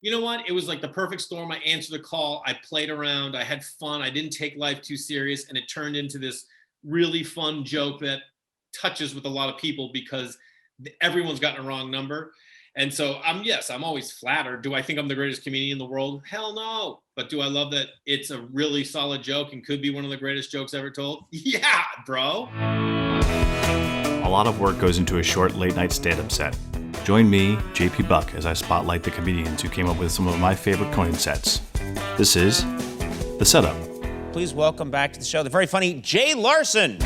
you know what? It was like the perfect storm. I answered the call. I played around. I had fun. I didn't take life too serious. And it turned into this really fun joke that touches with a lot of people because everyone's gotten a wrong number. And so I'm always flattered. Do I think I'm the greatest comedian in the world? Hell no. But do I love that it's a really solid joke and could be one of the greatest jokes ever told? Yeah, bro. A lot of work goes into a short late night stand-up set. Join me, JP Buck, as I spotlight the comedians who came up with some of my favorite Conan sets. This is The Setup. Please welcome back to the show the very funny Jay Larson.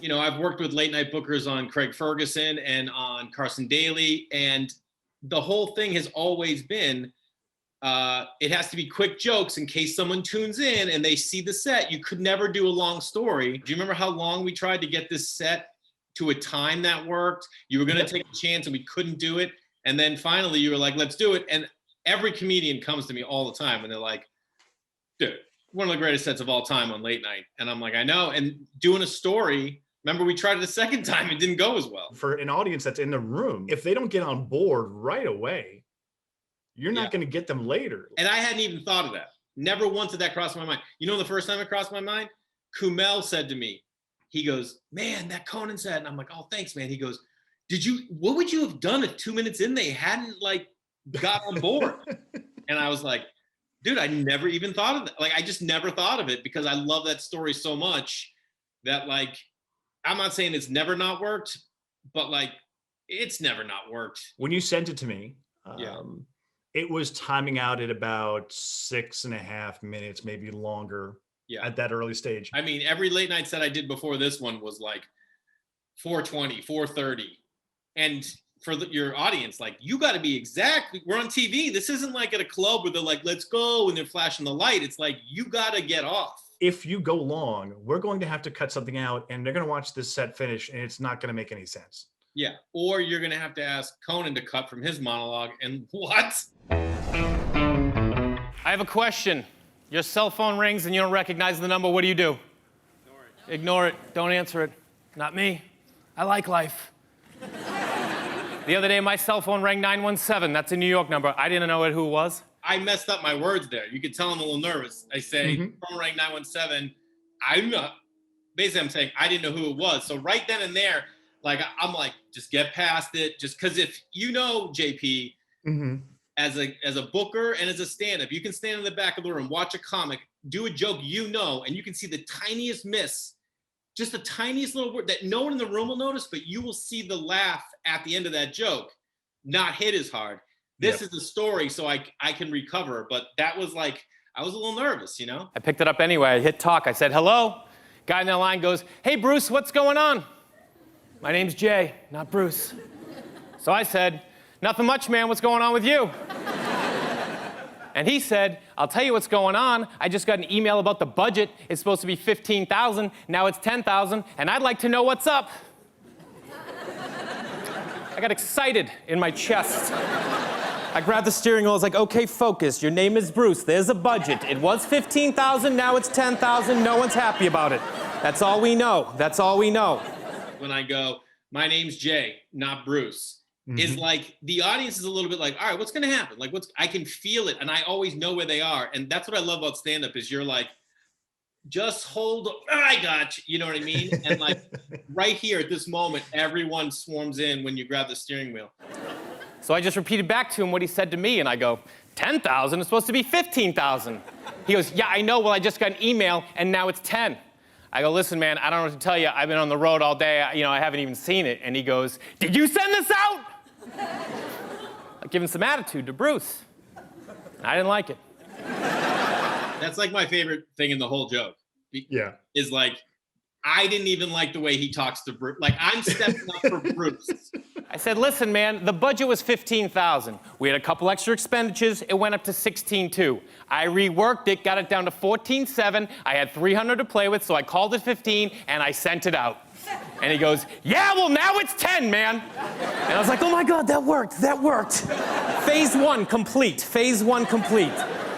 You know, I've worked with late night bookers on Craig Ferguson and on Carson Daly, and the whole thing has always been, it has to be quick jokes in case someone tunes in and they see the set. You could never do a long story. Do you remember how long we tried to get this set to a time that worked? You were going to take a chance and we couldn't do it. And then finally you were like, let's do it. And every comedian comes to me all the time and they're like, dude, one of the greatest sets of all time on late night. And I'm like, I know. And doing a story, remember we tried it a second time, it didn't go as well. For an audience that's in the room, if they don't get on board right away, you're not going to get them later. And I hadn't even thought of that. Never once did that cross my mind. You know, the first time it crossed my mind, Kumail said to me, he goes, man, that Conan set. And I'm like, oh, thanks, man. He goes, what would you have done if 2 minutes in they hadn't like got on board? And I was like, dude, I never even thought of that. Like, I just never thought of it because I love that story so much that like, I'm not saying it's never not worked, but like, it's never not worked. When you sent it to me, it was timing out at about 6.5 minutes, maybe longer. Yeah. At that early stage. I mean, every late night set I did before this one was like 4:20, 4:30. And for your audience, like, you got to be exact. We're on TV. This isn't like at a club where they're like, let's go, and they're flashing the light. It's like, you got to get off. If you go long, we're going to have to cut something out, and they're going to watch this set finish, and it's not going to make any sense. Yeah. Or you're going to have to ask Conan to cut from his monologue. And what? I have a question. Your cell phone rings and you don't recognize the number. What do you do? Ignore it. Don't answer it. Not me. I like life. The other day, my cell phone rang 917. That's a New York number. I didn't know who it was. I messed up my words there. You could tell I'm a little nervous. I say, phone rang 917. Basically, I'm saying I didn't know who it was. So right then and there, like, I'm like, just get past it. Just because if you know, JP, as a booker and as a stand-up, you can stand in the back of the room, watch a comic, do a joke, and you can see the tiniest miss, just the tiniest little word that no one in the room will notice, but you will see the laugh at the end of that joke not hit as hard. This is the story, so I can recover. But that was like, I was a little nervous, you know? I picked it up anyway. I hit talk. I said, hello. Guy in the line goes, hey, Bruce, what's going on? My name's Jay, not Bruce. So I said, nothing much, man. What's going on with you? And he said, I'll tell you what's going on. I just got an email about the budget. It's supposed to be $15,000. Now it's $10,000, and I'd like to know what's up. I got excited in my chest. I grabbed the steering wheel. I was like, okay, focus. Your name is Bruce. There's a budget. It was $15,000. Now it's $10,000. No one's happy about it. That's all we know. That's all we know. When I go, my name's Jay, not Bruce. Is like, the audience is a little bit like, all right, what's going to happen? Like, I can feel it. And I always know where they are. And that's what I love about stand-up is you're like, just hold, I got you. You know what I mean? And like right here at this moment, everyone swarms in when you grab the steering wheel. So I just repeated back to him what he said to me. And I go, 10,000 is supposed to be 15,000. He goes, yeah, I know. Well, I just got an email and now it's 10. I go, listen, man, I don't know what to tell you. I've been on the road all day. I haven't even seen it. And he goes, did you send this out? I give him some attitude to Bruce. I didn't like it. That's like my favorite thing in the whole joke. Yeah. Is like, I didn't even like the way he talks to Bruce. Like, I'm stepping up for Bruce. I said, listen, man, the budget was $15,000. We had a couple extra expenditures. It went up to $16,200. I reworked it, got it down to $14,700. I had $300 to play with, so I called it $15,000, and I sent it out. And he goes, yeah, well, now it's 10, man. And I was like, oh, my God, that worked. That worked. Phase one complete. Phase one complete.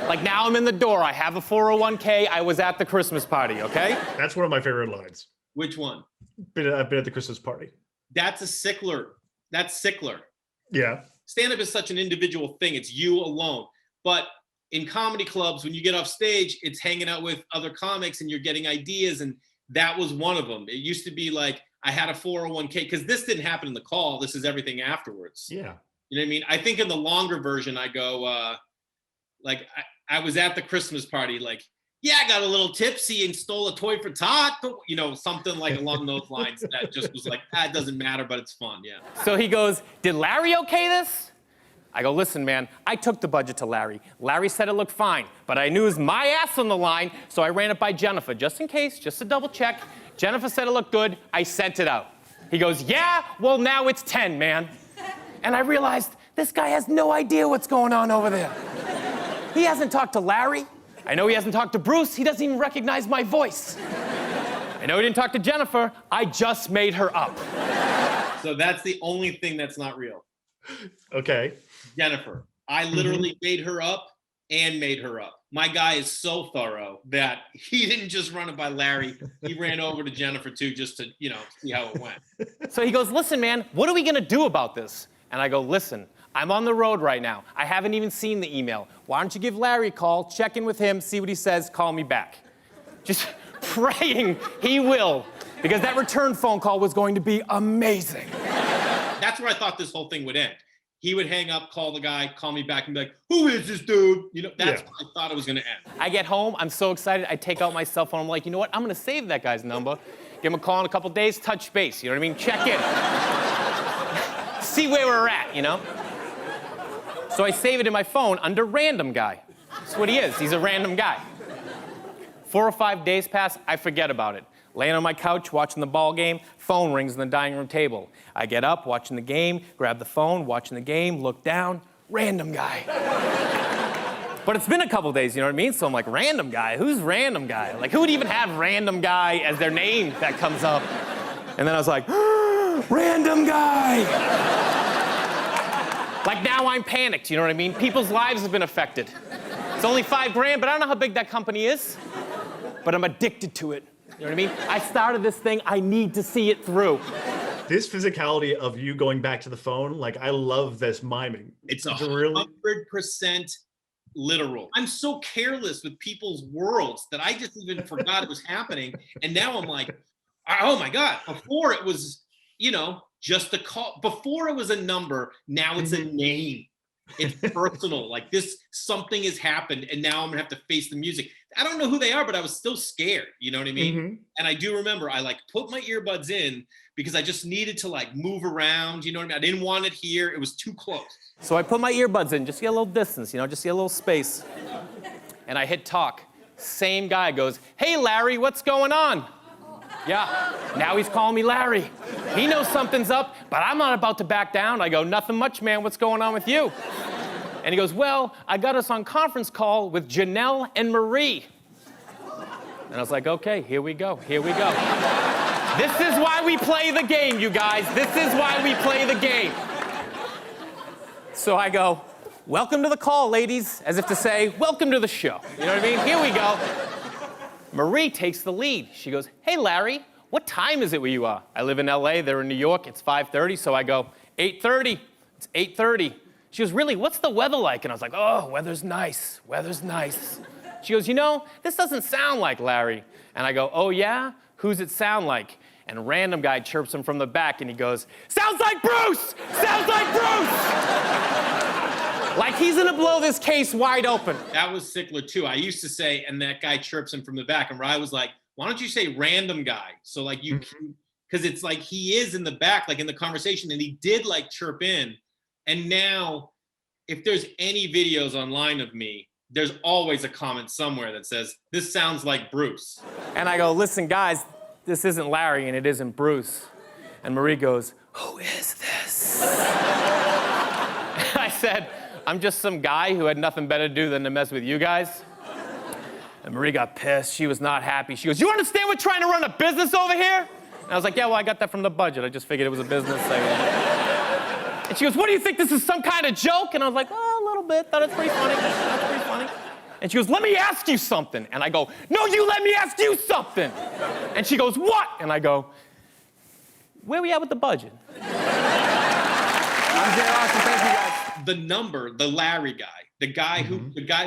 Like, now I'm in the door. I have a 401k. I was at the Christmas party, okay? That's one of my favorite lines. Which one? I've been at the Christmas party. That's a Sickler. That's Sickler. Yeah. stand-up is such an individual thing. It's you alone. But in comedy clubs, when you get off stage, it's hanging out with other comics and you're getting ideas. And that was one of them. It used to be like, I had a 401k, because this didn't happen in the call. This is everything afterwards. Yeah. You know what I mean? I think in the longer version, I go, I was at the Christmas party, like, yeah, I got a little tipsy and stole a toy for Todd, you know, something like along those lines that just was like, it doesn't matter, but it's fun, yeah. So he goes, did Larry okay this? I go, listen, man, I took the budget to Larry. Larry said it looked fine, but I knew it was my ass on the line, so I ran it by Jennifer, just in case, just to double check. Jennifer said it looked good. I sent it out. He goes, yeah, well, now it's 10, man. And I realized this guy has no idea what's going on over there. He hasn't talked to Larry. I know he hasn't talked to Bruce. He doesn't even recognize my voice. I know he didn't talk to Jennifer. I just made her up. So that's the only thing that's not real. Okay. Jennifer. I literally made her up and made her up. My guy is so thorough that he didn't just run it by Larry. He ran over to Jennifer too, just to, you know, see how it went. So he goes, listen, man, what are we gonna do about this? And I go, listen, I'm on the road right now. I haven't even seen the email. Why don't you give Larry a call, check in with him, see what he says, call me back. Just praying he will, because that return phone call was going to be amazing. That's where I thought this whole thing would end. He would hang up, call the guy, call me back and be like, who is this dude? You know, that's what I thought it was gonna end. I get home, I'm so excited, I take out my cell phone, I'm like, you know what, I'm gonna save that guy's number, give him a call in a couple days, touch base, you know what I mean? Check in. See where we're at, you know? So I save it in my phone under random guy. That's what he is, he's a random guy. 4 or 5 days pass, I forget about it. Laying on my couch, watching the ball game, phone rings on the dining room table. I get up, watching the game, grab the phone, watching the game, look down, random guy. But it's been a couple days, you know what I mean? So I'm like, random guy? Who's random guy? Like, who would even have random guy as their name that comes up? And then I was like, random guy! Like, now I'm panicked, you know what I mean? People's lives have been affected. It's only $5,000, but I don't know how big that company is. But I'm addicted to it. You know what I mean? I started this thing, I need to see it through. This physicality of you going back to the phone, like, I love this miming. It's 100% literal. I'm so careless with people's worlds that I just even forgot it was happening. And now I'm like, oh my God. Before it was, you know, just a call. Before it was a number, now it's a name. It's personal. Like, this, something has happened, and now I'm gonna have to face the music. I don't know who they are, but I was still scared. You know what I mean? And I do remember I like put my earbuds in because I just needed to like move around. You know what I mean? I didn't want it here. It was too close. So I put my earbuds in, just to get a little distance, you know, just to get a little space. And I hit talk. Same guy goes, hey, Larry, what's going on? Yeah, now he's calling me Larry. He knows something's up, but I'm not about to back down. I go, nothing much, man. What's going on with you? And he goes, well, I got us on conference call with Janelle and Marie. And I was like, okay, here we go, here we go. This is why we play the game, you guys. This is why we play the game. So I go, welcome to the call, ladies, as if to say, welcome to the show. You know what I mean? Here we go. Marie takes the lead. She goes, hey, Larry, what time is it where you are? I live in LA, they're in New York, it's 5:30, so I go, 8:30, it's 8:30. She goes, really, what's the weather like? And I was like, oh, weather's nice, weather's nice. She goes, you know, this doesn't sound like Larry. And I go, oh yeah? Who's it sound like? And a random guy chirps him from the back and he goes, sounds like Bruce! Sounds like Bruce! Like he's gonna blow this case wide open. That was Sickler too. I used to say, and that guy chirps him from the back, and Rye was like, why don't you say random guy? So like you, because it's like he is in the back, like in the conversation, and he did like chirp in. And now, if there's any videos online of me, there's always a comment somewhere that says, this sounds like Bruce. And I go, listen, guys, this isn't Larry and it isn't Bruce. And Marie goes, who is this? I said, I'm just some guy who had nothing better to do than to mess with you guys. And Marie got pissed. She was not happy. She goes, you understand we're trying to run a business over here? And I was like, yeah, well, I got that from the budget. I just figured it was a business. And she goes, what do you think, this is some kind of joke? And I was like, oh, a little bit. Thought it's pretty funny. That's pretty funny. And she goes, let me ask you something. And I go, no, you let me ask you something. And she goes, what? And I go, where we at with the budget? I'm Jay Larson. Thank you, guys. the number, the Larry guy, the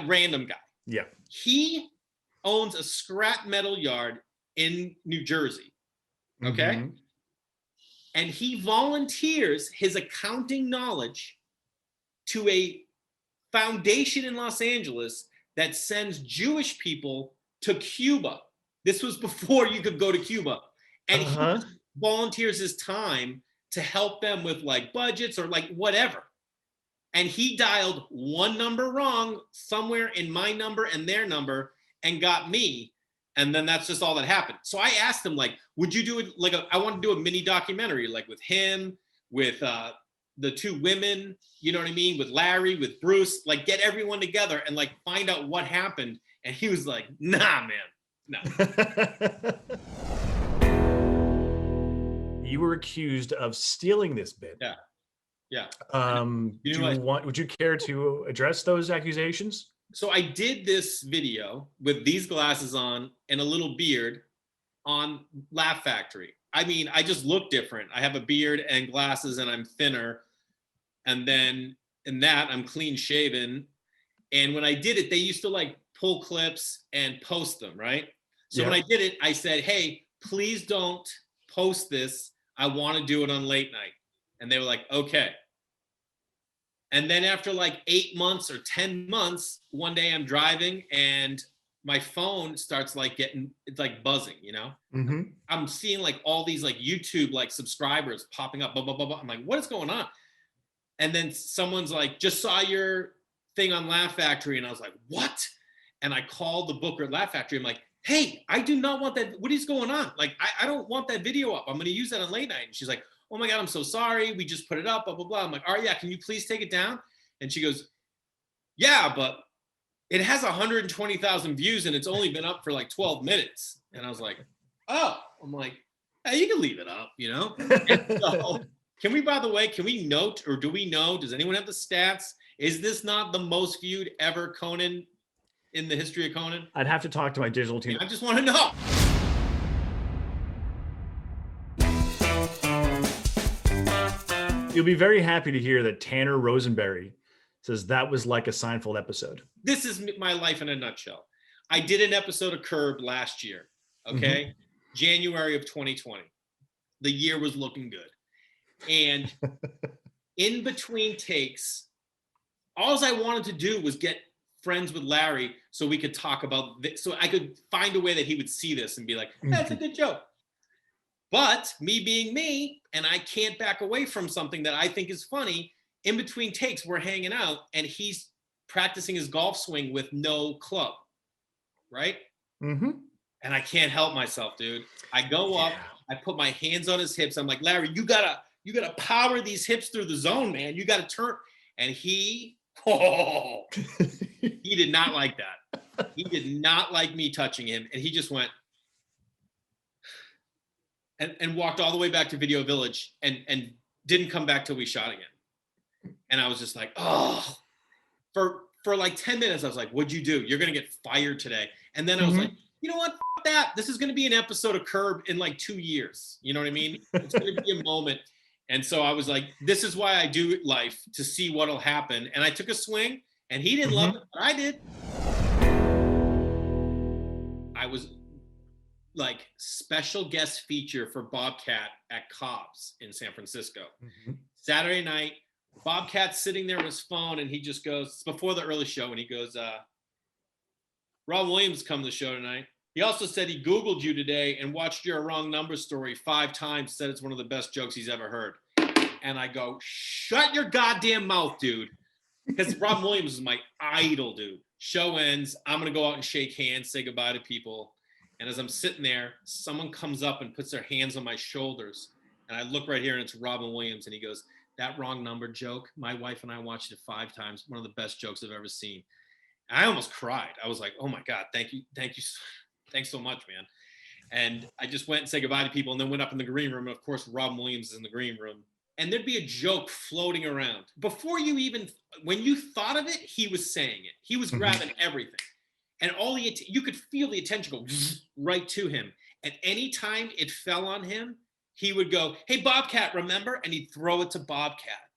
random guy. Yeah. He owns a scrap metal yard in New Jersey. Okay. Mm-hmm. And he volunteers his accounting knowledge to a foundation in Los Angeles that sends Jewish people to Cuba. This was before you could go to Cuba. And he volunteers his time to help them with like budgets or like whatever. And he dialed one number wrong somewhere in my number and their number and got me. And then that's just all that happened. So I asked him, like, would you do it? Like, I want to do a mini documentary, like with him, with the two women, you know what I mean? With Larry, with Bruce, like get everyone together and like find out what happened. And he was like, nah, man, no. You were accused of stealing this bit. Yeah. Yeah. Would you care to address those accusations? So I did this video with these glasses on and a little beard on Laugh Factory. I mean, I just look different. I have a beard and glasses and I'm thinner. And then in that, I'm clean shaven. And when I did it, they used to like pull clips and post them, right? So when I did it, I said, hey, please don't post this. I want to do it on late night. And they were like, okay. And then after like 8 months or 10 months, one day I'm driving and my phone starts like it's like buzzing, you know? Mm-hmm. I'm seeing like all these like YouTube like subscribers popping up, blah, blah, blah, blah. I'm like, what is going on? And then someone's like, just saw your thing on Laugh Factory. And I was like, what? And I called the booker at Laugh Factory. I'm like, hey, I do not want that. What is going on? Like, I don't want that video up. I'm going to use that on late night. And she's like, oh my God, I'm so sorry. We just put it up, blah, blah, blah. I'm like, all right, yeah, can you please take it down? And she goes, yeah, but it has 120,000 views and it's only been up for like 12 minutes. And I was like, oh, I'm like, hey, you can leave it up, you know? And so, can we note, or do we know, does anyone have the stats? Is this not the most viewed ever Conan in the history of Conan? I'd have to talk to my digital team. I just want to know. You'll be very happy to hear that Tanner Rosenberry says that was like a Seinfeld episode. This is my life in a nutshell. I did an episode of Curb last year, okay? Mm-hmm. January of 2020. The year was looking good. And in between takes, all I wanted to do was get friends with Larry so we could talk about this, so I could find a way that he would see this and be like, that's a good joke. But me being me, and I can't back away from something that I think is funny, in between takes, we're hanging out and he's practicing his golf swing with no club, right? Mm-hmm. And I can't help myself, dude. I go up, I put my hands on his hips. I'm like, Larry, you gotta power these hips through the zone, man. You gotta turn. And he did not like that. He did not like me touching him. And he just went and walked all the way back to Video Village and didn't come back till we shot again. And I was just like, oh, for like 10 minutes, I was like, what'd you do? You're going to get fired today. And then I was like, you know what? F that. This is going to be an episode of Curb in like 2 years. You know what I mean? It's going to be a moment. And so I was like, this is why I do life, to see what'll happen. And I took a swing and he didn't love it, but I did. I was like special guest feature for Bobcat at Cobb's in San Francisco. Saturday night, Bobcat's sitting there on his phone and he just goes, it's before the early show, and he goes, Rob Williams come to the show tonight. He also said he Googled you today and watched your wrong number story 5 times, said it's one of the best jokes he's ever heard. And I go, shut your goddamn mouth, dude. Because Rob Williams is my idol, dude. Show ends. I'm going to go out and shake hands, say goodbye to people. And as I'm sitting there, someone comes up and puts their hands on my shoulders. And I look right here and it's Robin Williams. And he goes, that wrong number joke, my wife and I watched it 5 times. One of the best jokes I've ever seen. And I almost cried. I was like, oh my God, thank you. Thanks so much, man. And I just went and said goodbye to people and then went up in the green room. And of course, Robin Williams is in the green room. And there'd be a joke floating around. Before you even, when you thought of it, he was saying it. He was grabbing everything. And you could feel the attention go right to him. And anytime it fell on him, he would go, hey, Bobcat, remember? And he'd throw it to Bobcat.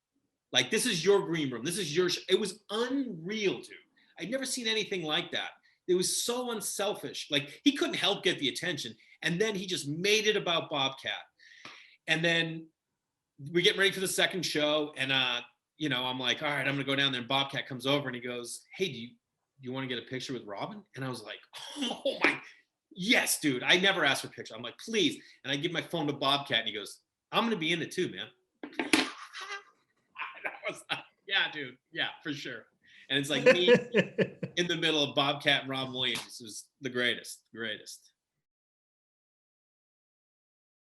Like, this is your green room. This is your, it was unreal, dude. I'd never seen anything like that. It was so unselfish. Like, he couldn't help get the attention. And then he just made it about Bobcat. And then we get ready for the second show. And, you know, I'm like, all right, I'm going to go down there. And Bobcat comes over and he goes, hey, do you want to get a picture with Robin? And I was like, oh my, yes, dude. I never asked for a picture. I'm like, please. And I give my phone to Bobcat and he goes, I'm going to be in it too, man. That was like, yeah, dude. Yeah, for sure. And it's like me in the middle of Bobcat and Robin Williams. It was the greatest.